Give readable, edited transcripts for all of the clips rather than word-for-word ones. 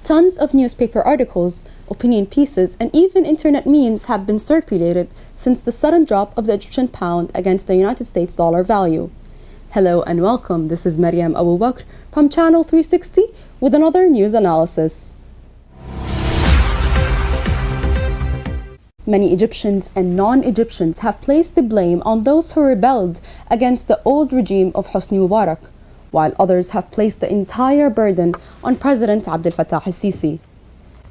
Tons of newspaper articles, opinion pieces, and even internet memes have been circulated since the sudden drop of the Egyptian pound against the United States dollar value. Hello and welcome, this is Mariam Abu Bakr from Channel 360 with another news analysis. Many Egyptians and non-Egyptians have placed the blame on those who rebelled against the old regime of Hosni Mubarak, while others have placed the entire burden on President Abdel Fattah al-Sisi.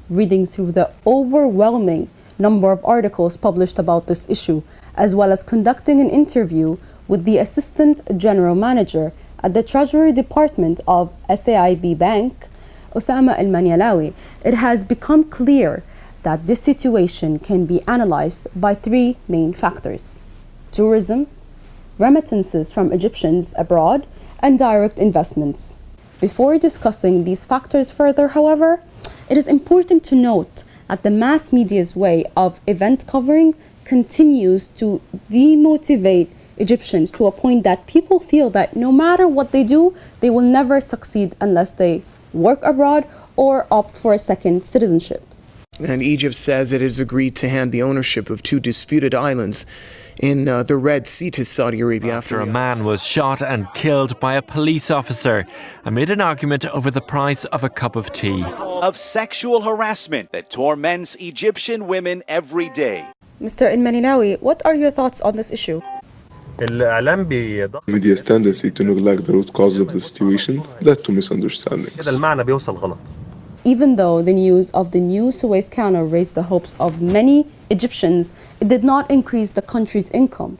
Reading through the overwhelming number of articles published about this issue, as well as conducting an interview with the Assistant General Manager at the Treasury Department of SAIB Bank, Osama al-Manyalawi, it has become clear that this situation can be analyzed by three main factors: tourism, remittances from Egyptians abroad, and direct investments. Before discussing these factors further, however, it is important to note that the mass media's way of event covering continues to demotivate Egyptians to a point that people feel that no matter what they do, they will never succeed unless they work abroad or opt for a second citizenship. And Egypt says it has agreed to hand the ownership of two disputed islands in the Red Sea to Saudi Arabia after a man was shot and killed by a police officer amid an argument over the price of a cup of tea. Of sexual harassment that torments Egyptian women every day. Mr. al-Manyalawi, what are your thoughts on this issue? Media's tendency to neglect the root cause of the situation led to misunderstandings. Even though the news of the new Suez Canal raised the hopes of many Egyptians, it did not increase the country's income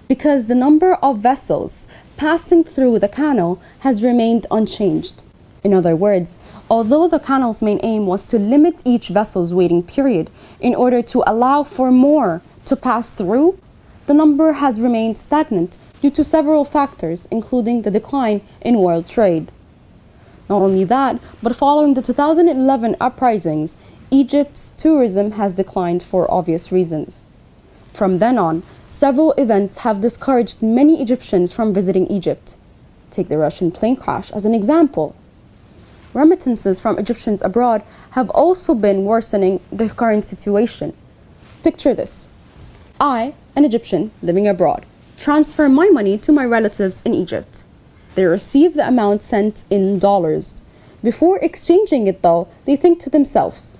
because the number of vessels passing through the canal has remained unchanged. In other words, although the canal's main aim was to limit each vessel's waiting period in order to allow for more to pass through, the number has remained stagnant due to several factors, including the decline in world trade. Not only that, but following the 2011 uprisings, Egypt's tourism has declined for obvious reasons. From then on, several events have discouraged many Egyptians from visiting Egypt. Take the Russian plane crash as an example. Remittances from Egyptians abroad have also been worsening the current situation. Picture this. I, an Egyptian living abroad, transfer my money to my relatives in Egypt. They receive the amount sent in dollars. Before exchanging it though, they think to themselves,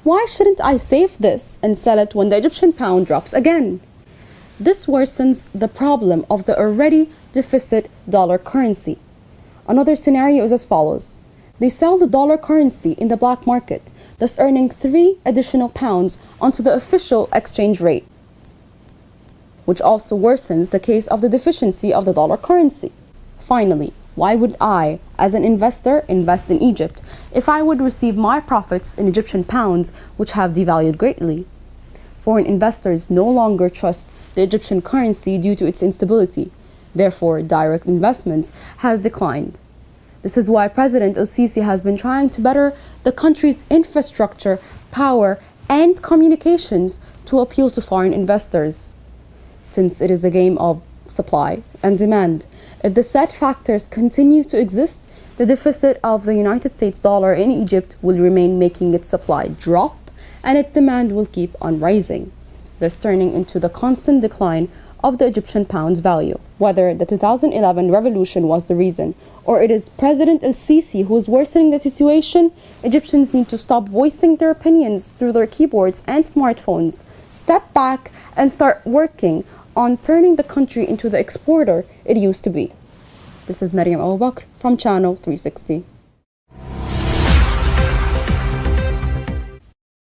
why shouldn't I save this and sell it when the Egyptian pound drops again? This worsens the problem of the already deficit dollar currency. Another scenario is as follows. They sell the dollar currency in the black market, thus earning 3 additional pounds onto the official exchange rate, which also worsens the case of the deficiency of the dollar currency. Finally, why would I, as an investor, invest in Egypt if I would receive my profits in Egyptian pounds, which have devalued greatly? Foreign investors no longer trust the Egyptian currency due to its instability. Therefore, direct investments has declined. This is why President al-Sisi has been trying to better the country's infrastructure, power, and communications to appeal to foreign investors. Since it is a game of supply and demand, if the said factors continue to exist, the deficit of the United States dollar in Egypt will remain, making its supply drop and its demand will keep on rising, thus turning into the constant decline of the Egyptian pound's value. Whether the 2011 revolution was the reason or it is President al-Sisi who is worsening the situation, Egyptians need to stop voicing their opinions through their keyboards and smartphones, step back and start working on turning the country into the exporter it used to be. This is Mariam Abu Bakr from Channel 360.